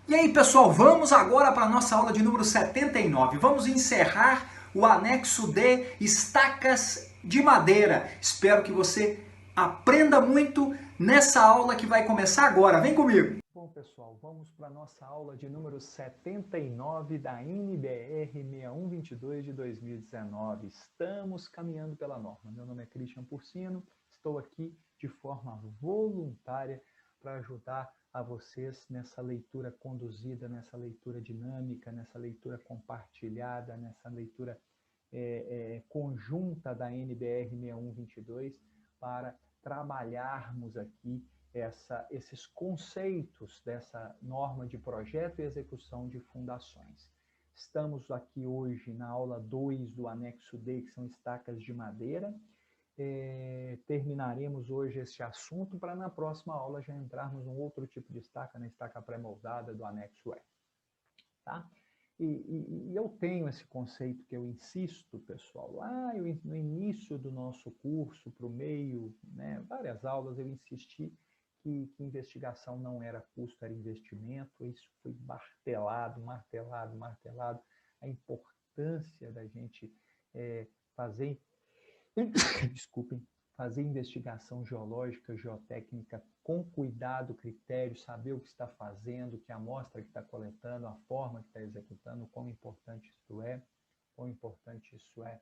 E aí, pessoal, vamos agora para a nossa aula de número 79. Vamos encerrar o anexo de estacas de madeira. Espero que você aprenda muito nessa aula que vai começar agora. Vem comigo! Bom, pessoal, vamos para a nossa aula de número 79 da NBR 6122 de 2019. Estamos caminhando pela norma. Meu nome é Christian Porcino, estou aqui de forma voluntária para ajudar a vocês nessa leitura conduzida, nessa leitura dinâmica, nessa leitura compartilhada, nessa leitura conjunta da NBR 6122 para trabalharmos aqui esses conceitos dessa norma de projeto e execução de fundações. Estamos aqui hoje na aula 2 do anexo D, que são estacas de madeira. Terminaremos hoje este assunto para na próxima aula já entrarmos em um outro tipo de estaca, na estaca pré-moldada do anexo E. Tá? E eu tenho esse conceito que eu insisto, pessoal, lá no início do nosso curso, para o meio, né, várias aulas, eu insisti que investigação não era custo, era investimento. Isso foi martelado, a importância da gente fazer, desculpem, fazer investigação geológica, geotécnica com cuidado, critério, saber o que está fazendo, que amostra que está coletando, a forma que está executando, quão importante isso é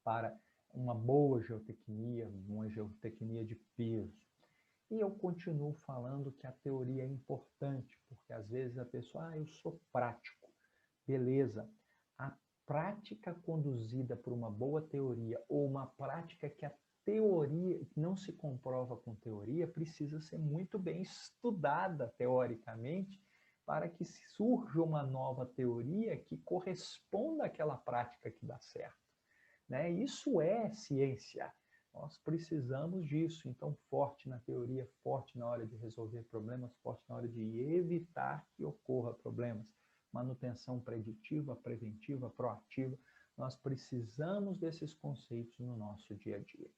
para uma boa geotecnia, uma geotecnia de peso. E eu continuo falando que a teoria é importante, porque às vezes a pessoa, eu sou prático. Beleza. A prática conduzida por uma boa teoria ou uma prática que a teoria não se comprova com teoria precisa ser muito bem estudada teoricamente para que surja uma nova teoria que corresponda àquela prática que dá certo. Né? Isso é ciência. Nós precisamos disso. Então, forte na teoria, forte na hora de resolver problemas, forte na hora de evitar que ocorra problemas. Manutenção preditiva, preventiva, proativa. Nós precisamos desses conceitos no nosso dia a dia.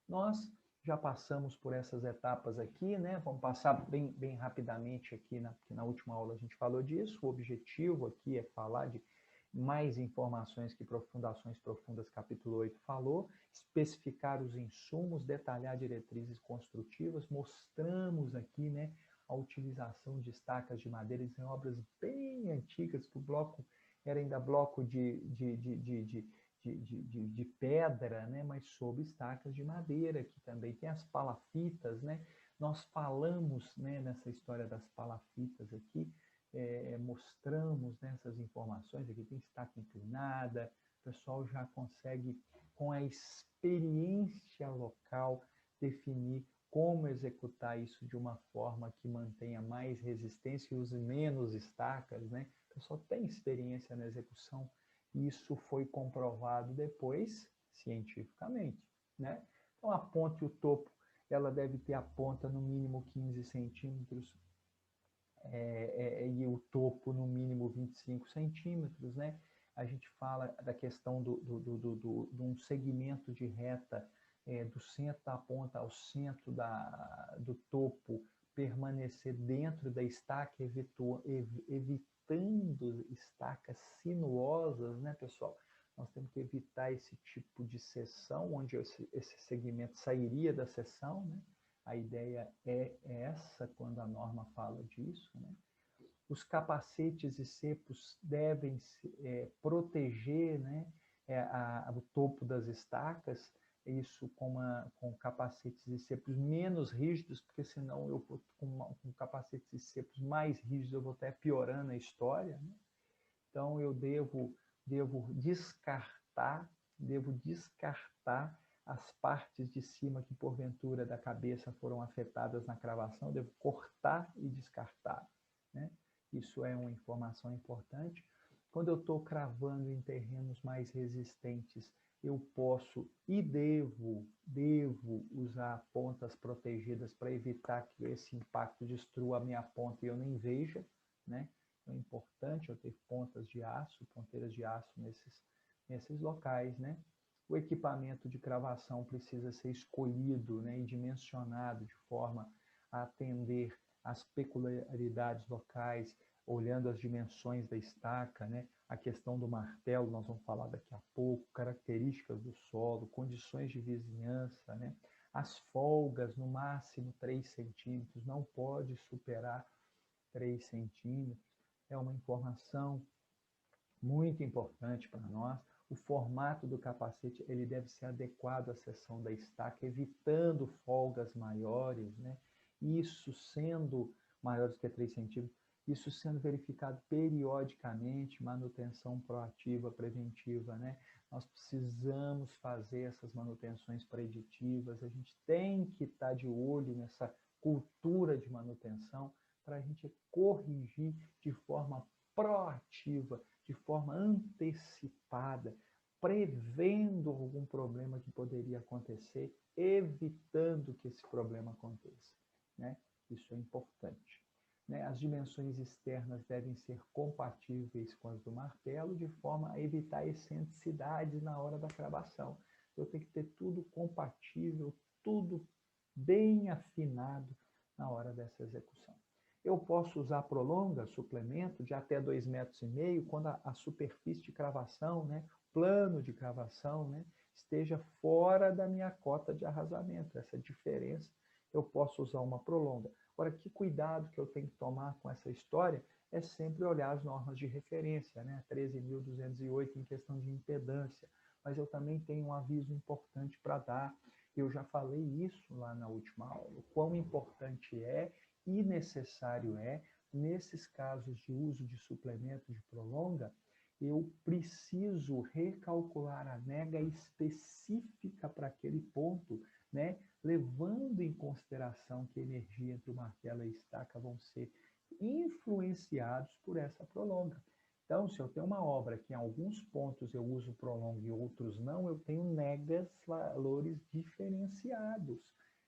Nós já passamos por essas etapas aqui, né? Vamos passar bem rapidamente aqui, na última aula a gente falou disso. O objetivo aqui é falar de mais informações que Fundações Profundas, capítulo 8, falou, especificar os insumos, detalhar diretrizes construtivas, mostramos aqui, né, a utilização de estacas de madeira em obras bem antigas, que o bloco era ainda bloco de pedra, né, mas sob estacas de madeira, que também tem as palafitas, né, nós falamos, né, nessa história das palafitas aqui, mostramos nessas informações, aqui tem estaca inclinada, o pessoal já consegue, com a experiência local, definir como executar isso de uma forma que mantenha mais resistência e use menos estacas, né? O pessoal tem experiência na execução, e isso foi comprovado depois, cientificamente, né? Então, a ponta e o topo, ela deve ter a ponta no mínimo 15 centímetros, e o topo no mínimo 25 centímetros, né? A gente fala da questão de um segmento de reta do centro da ponta ao centro do topo permanecer dentro da estaca, evitando estacas sinuosas, né, pessoal? Nós temos que evitar esse tipo de seção, onde esse segmento sairia da seção, né? A ideia é essa quando a norma fala disso, né? Os capacetes e cepos devem proteger, né, o topo das estacas, isso com capacetes e cepos menos rígidos, porque senão eu com capacetes e cepos mais rígidos eu vou estar piorando a história, né? Então eu devo descartar as partes de cima que porventura da cabeça foram afetadas na cravação, eu devo cortar e descartar, né? Isso é uma informação importante. Quando eu estou cravando em terrenos mais resistentes, eu posso e devo usar pontas protegidas para evitar que esse impacto destrua a minha ponta e eu nem veja, né? Então é importante eu ter pontas de aço, ponteiras de aço nesses locais, né? O equipamento de cravação precisa ser escolhido, né, e dimensionado de forma a atender às peculiaridades locais, olhando as dimensões da estaca, né? A questão do martelo, nós vamos falar daqui a pouco, características do solo, condições de vizinhança, né? As folgas, no máximo 3 centímetros, não pode superar 3 centímetros. É uma informação muito importante para nós. O formato do capacete ele deve ser adequado à seção da estaca, evitando folgas maiores, né? Isso sendo maiores que 3 centímetros, isso sendo verificado periodicamente, manutenção proativa, preventiva, né? Nós precisamos fazer essas manutenções preditivas, a gente tem que estar de olho nessa cultura de manutenção para a gente corrigir de forma proativa, de forma antecipada, prevendo algum problema que poderia acontecer, evitando que esse problema aconteça, né? Isso é importante. Né? As dimensões externas devem ser compatíveis com as do martelo, de forma a evitar excentricidades na hora da cravação. Eu tenho que ter tudo compatível, tudo bem afinado na hora dessa execução. Eu posso usar prolonga, suplemento, de até 2,5 metros, quando a superfície de cravação, né, plano de cravação, né, esteja fora da minha cota de arrasamento. Essa diferença, eu posso usar uma prolonga. Agora, que cuidado que eu tenho que tomar com essa história é sempre olhar as normas de referência, né, 13.208 em questão de impedância. Mas eu também tenho um aviso importante para dar. Eu já falei isso lá na última aula, o quão importante é e necessário é, nesses casos de uso de suplemento de prolonga, eu preciso recalcular a nega específica para aquele ponto, né? Levando em consideração que a energia entre o martelo e a estaca vão ser influenciados por essa prolonga. Então, se eu tenho uma obra que em alguns pontos eu uso prolonga e outros não, eu tenho negas, valores diferenciados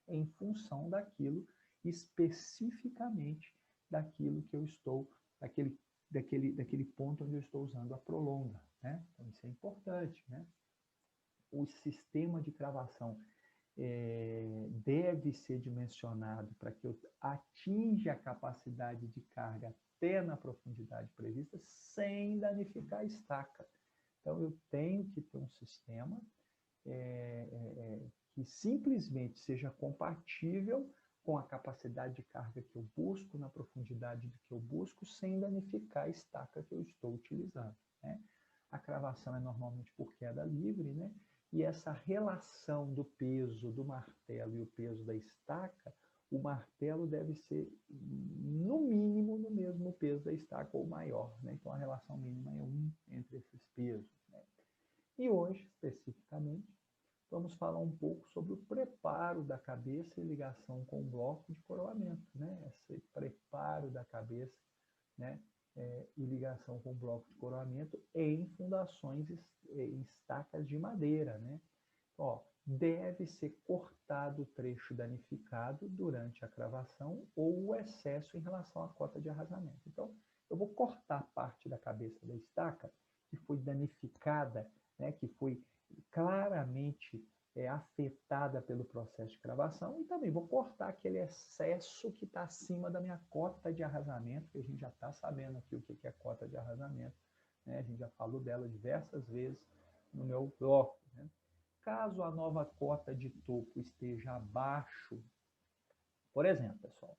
em função daquilo especificamente daquilo que eu estou, daquele ponto onde eu estou usando a prolonga, né? Então, isso é importante, né? O sistema de cravação deve ser dimensionado para que eu atinja a capacidade de carga até na profundidade prevista sem danificar a estaca. Então, eu tenho que ter um sistema que simplesmente seja compatível com a capacidade de carga que eu busco, na profundidade do que eu busco, sem danificar a estaca que eu estou utilizando, né? A cravação é normalmente por queda livre, né? E essa relação do peso do martelo e o peso da estaca, o martelo deve ser, no mínimo, no mesmo peso da estaca ou maior, né? Então, a relação mínima é 1 entre esses pesos, né? E hoje, especificamente, vamos falar um pouco sobre o preparo da cabeça e ligação com o bloco de coroamento, né? Esse preparo da cabeça, né? E ligação com o bloco de coroamento em fundações em estacas de madeira, né? Ó, deve ser cortado o trecho danificado durante a cravação ou o excesso em relação à cota de arrasamento. Então, eu vou cortar parte da cabeça da estaca que foi danificada, né? Que foi claramente afetada pelo processo de cravação, e também vou cortar aquele excesso que está acima da minha cota de arrasamento, que a gente já está sabendo aqui o que é cota de arrasamento, né? A gente já falou dela diversas vezes no meu bloco, né? Caso a nova cota de topo esteja abaixo, por exemplo, pessoal,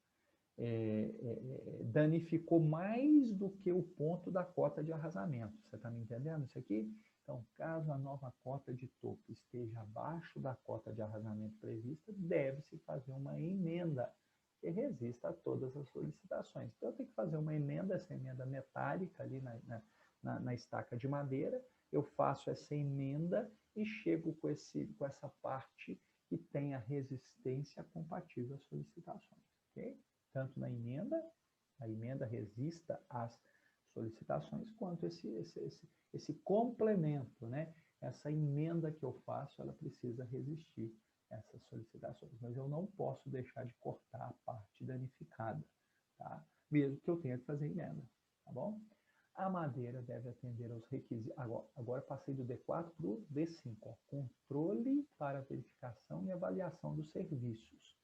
danificou mais do que o ponto da cota de arrasamento. Você está me entendendo isso aqui? Então, caso a nova cota de topo esteja abaixo da cota de arrasamento prevista, deve-se fazer uma emenda que resista a todas as solicitações. Então, eu tenho que fazer uma emenda, essa emenda metálica ali na estaca de madeira. Eu faço essa emenda e chego com essa parte que tem a resistência compatível às solicitações. Ok? Tanto na emenda, a emenda resista às solicitações, quanto esse complemento, né? Essa emenda que eu faço, ela precisa resistir a essas solicitações, mas eu não posso deixar de cortar a parte danificada, tá? Mesmo que eu tenha que fazer emenda, tá bom? A madeira deve atender aos requisitos. Agora passei do D4 para o D5, ó. Controle para verificação e avaliação dos serviços.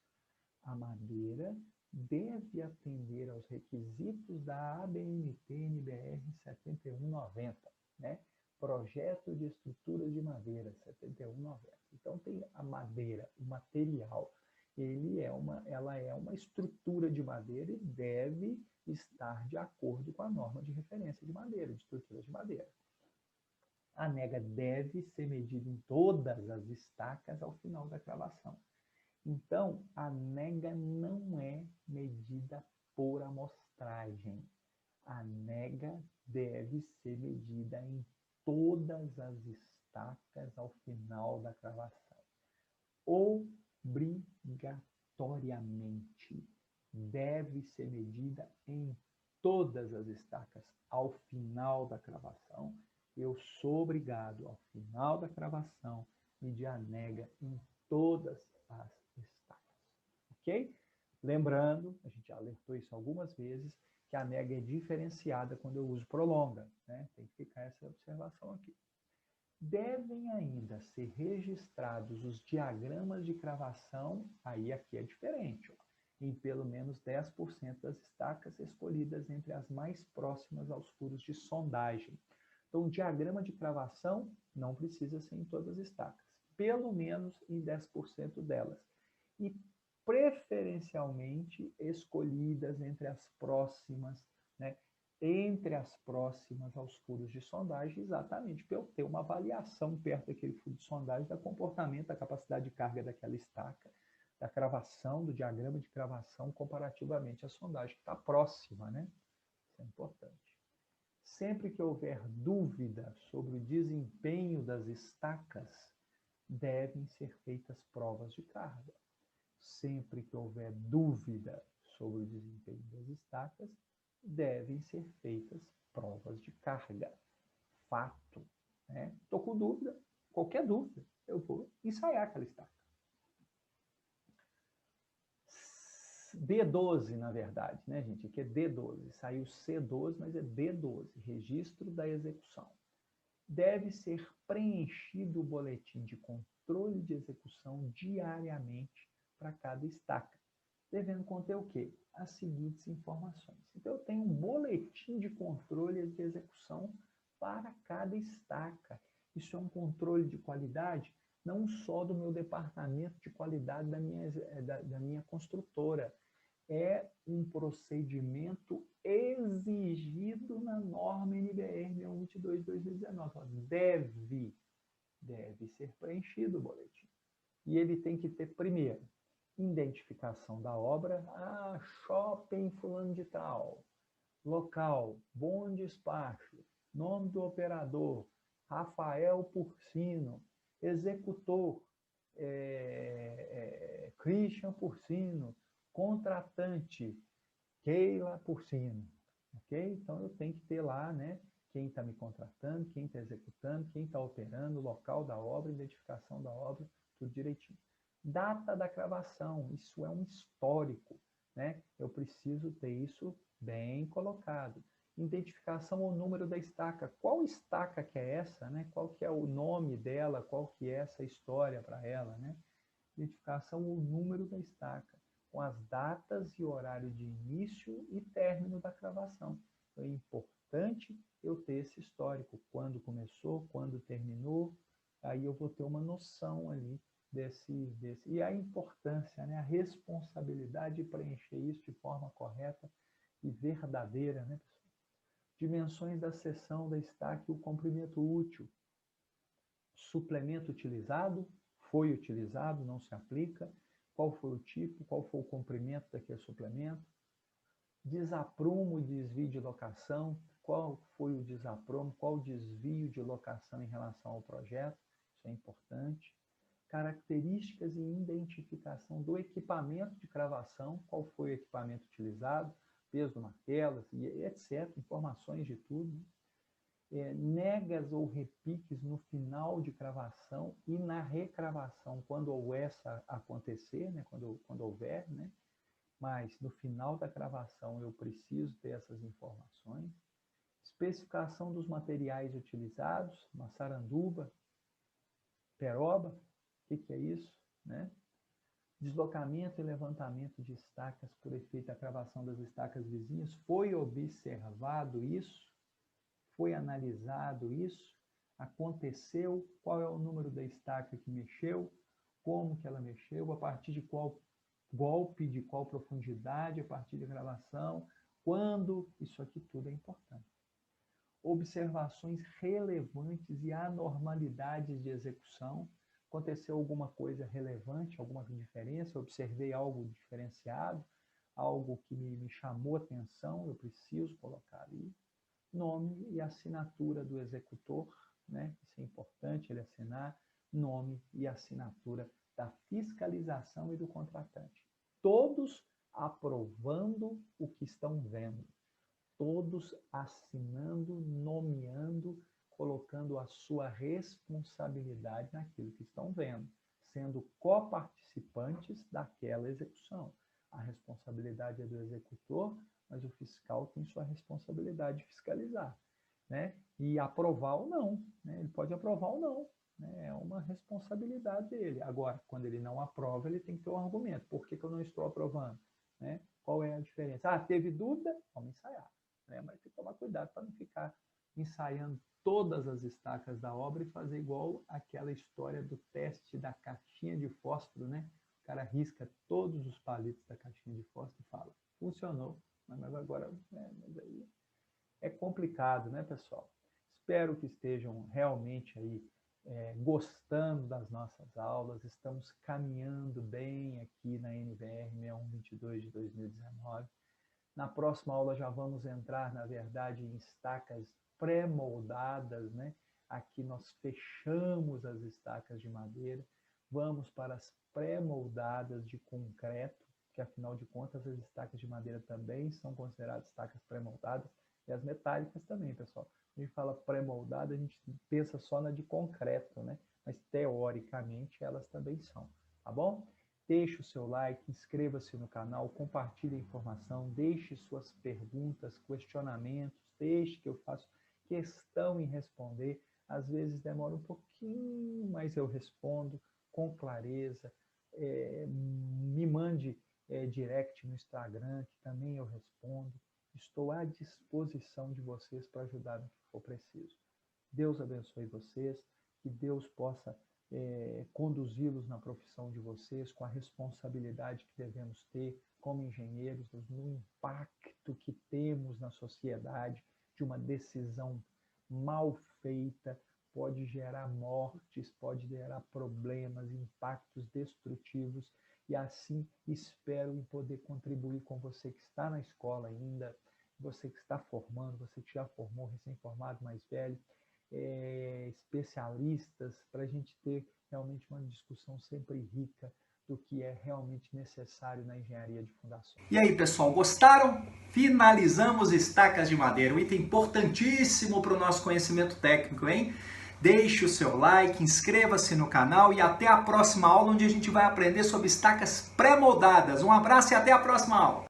A madeira deve atender aos requisitos da ABNT-NBR 7190, né? Projeto de estruturas de madeira 7190. Então tem a madeira, o material, ela é uma estrutura de madeira e deve estar de acordo com a norma de referência de madeira, de estruturas de madeira. A nega deve ser medida em todas as estacas ao final da cravação. Então, a nega não é medida por amostragem. A nega deve ser medida em todas as estacas ao final da cravação. Obrigatoriamente deve ser medida em todas as estacas ao final da cravação. Eu sou obrigado, ao final da cravação, medir a nega em todas as estacas. Ok? Lembrando, a gente já alertou isso algumas vezes, que a nega é diferenciada quando eu uso prolonga, né? Tem que ficar essa observação aqui. Devem ainda ser registrados os diagramas de cravação, aí aqui é diferente, ó, em pelo menos 10% das estacas escolhidas entre as mais próximas aos furos de sondagem. Então, o diagrama de cravação não precisa ser em todas as estacas, pelo menos em 10% delas. E preferencialmente escolhidas entre as próximas, né? Entre as próximas aos furos de sondagem, exatamente para eu ter uma avaliação perto daquele furo de sondagem do comportamento, da capacidade de carga daquela estaca, da cravação, do diagrama de cravação comparativamente à sondagem que está próxima, né? Isso é importante. Sempre que houver dúvida sobre o desempenho das estacas, devem ser feitas provas de carga. Sempre que houver dúvida sobre o desempenho das estacas, devem ser feitas provas de carga. Fato. Estou com dúvida, qualquer dúvida, eu vou ensaiar aquela estaca. D12, na verdade, né, gente? Aqui é D12. Saiu C12, mas é D12, registro da execução. Deve ser preenchido o boletim de controle de execução diariamente para cada estaca, devendo conter o quê? As seguintes informações. Então, eu tenho um boletim de controle de execução para cada estaca. Isso é um controle de qualidade não só do meu departamento de qualidade da minha construtora, é um procedimento exigido na norma NBR 6122/2019. Deve ser preenchido o boletim. E ele tem que ter, primeiro, identificação da obra, shopping fulano de tal, local, bom despacho, nome do operador, Rafael Porcino, executor, Christian Porcino, contratante, Keila Porcino, ok? Então eu tenho que ter lá, né, quem está me contratando, quem está executando, quem está operando, o local da obra, identificação da obra, tudo direitinho. Data da cravação, isso é um histórico, né? Eu preciso ter isso bem colocado. Identificação ou número da estaca. Qual estaca que é essa, né? Qual que é o nome dela, qual que é essa história para ela, né? Identificação ou número da estaca, com as datas e horário de início e término da cravação. Então, é importante eu ter esse histórico, quando começou, quando terminou, aí eu vou ter uma noção ali desse. E a importância, né? A responsabilidade de preencher isso de forma correta e verdadeira, né, pessoal? Dimensões da seção da estaca e o comprimento útil. Suplemento utilizado, foi utilizado, não se aplica. Qual foi o tipo, qual foi o comprimento daquele suplemento. Desaprumo e desvio de locação. Qual foi o desaprumo, qual o desvio de locação em relação ao projeto. Isso é importante. Características e identificação do equipamento de cravação, qual foi o equipamento utilizado, peso do martelo, etc. Informações de tudo. Negas ou repiques no final de cravação e na recravação, quando houver essa acontecer, né? quando houver, né? Mas no final da cravação eu preciso ter essas informações. Especificação dos materiais utilizados, maçaranduba, peroba, o que é isso, né? Deslocamento e levantamento de estacas por efeito da cravação das estacas vizinhas. Foi observado isso? Foi analisado isso? Aconteceu? Qual é o número da estaca que mexeu? Como que ela mexeu? A partir de qual golpe, de qual profundidade? A partir da gravação? Quando? Isso aqui tudo é importante. Observações relevantes e anormalidades de execução. Aconteceu alguma coisa relevante, alguma diferença, eu observei algo diferenciado, algo que me chamou a atenção, eu preciso colocar ali. Nome e assinatura do executor, né? Isso é importante, ele assinar. Nome e assinatura da fiscalização e do contratante. Todos aprovando o que estão vendo. Todos assinando, nomeando, colocando a sua responsabilidade naquilo que estão vendo, sendo coparticipantes daquela execução. A responsabilidade é do executor, mas o fiscal tem sua responsabilidade de fiscalizar, né? E aprovar ou não, né? Ele pode aprovar ou não, né? É uma responsabilidade dele. Agora, quando ele não aprova, ele tem que ter um argumento. Por que eu não estou aprovando? Né? Qual é a diferença? Ah, teve dúvida? Vamos ensaiar. Né? Mas tem que tomar cuidado para não ficar ensaiando todas as estacas da obra e fazer igual aquela história do teste da caixinha de fósforo, né? O cara risca todos os palitos da caixinha de fósforo e fala, funcionou, mas agora mas aí é complicado, né, pessoal? Espero que estejam realmente aí gostando das nossas aulas, estamos caminhando bem aqui na NVR 6122 de 2019. Na próxima aula já vamos entrar, na verdade, em estacas pré-moldadas, né? Aqui nós fechamos as estacas de madeira, vamos para as pré-moldadas de concreto, que afinal de contas as estacas de madeira também são consideradas estacas pré-moldadas, e as metálicas também, pessoal. A gente fala pré-moldada, a gente pensa só na de concreto, né? Mas teoricamente elas também são, tá bom? Deixe o seu like, inscreva-se no canal, compartilhe a informação, deixe suas perguntas, questionamentos, deixe que eu faço questão em responder. Às vezes demora um pouquinho, mas eu respondo com clareza. Me mande direct no Instagram, que também eu respondo. Estou à disposição de vocês para ajudar no que for preciso. Deus abençoe vocês, que Deus possa conduzi-los na profissão de vocês, com a responsabilidade que devemos ter como engenheiros, no impacto que temos na sociedade de uma decisão mal feita, pode gerar mortes, pode gerar problemas, impactos destrutivos, e assim espero em poder contribuir com você que está na escola ainda, você que está formando, você que já formou, recém-formado, mais velho, especialistas, para a gente ter realmente uma discussão sempre rica do que é realmente necessário na engenharia de fundações. E aí, pessoal, gostaram? Finalizamos estacas de madeira, um item importantíssimo para o nosso conhecimento técnico, hein? Deixe o seu like, inscreva-se no canal e até a próxima aula, onde a gente vai aprender sobre estacas pré-moldadas. Um abraço e até a próxima aula!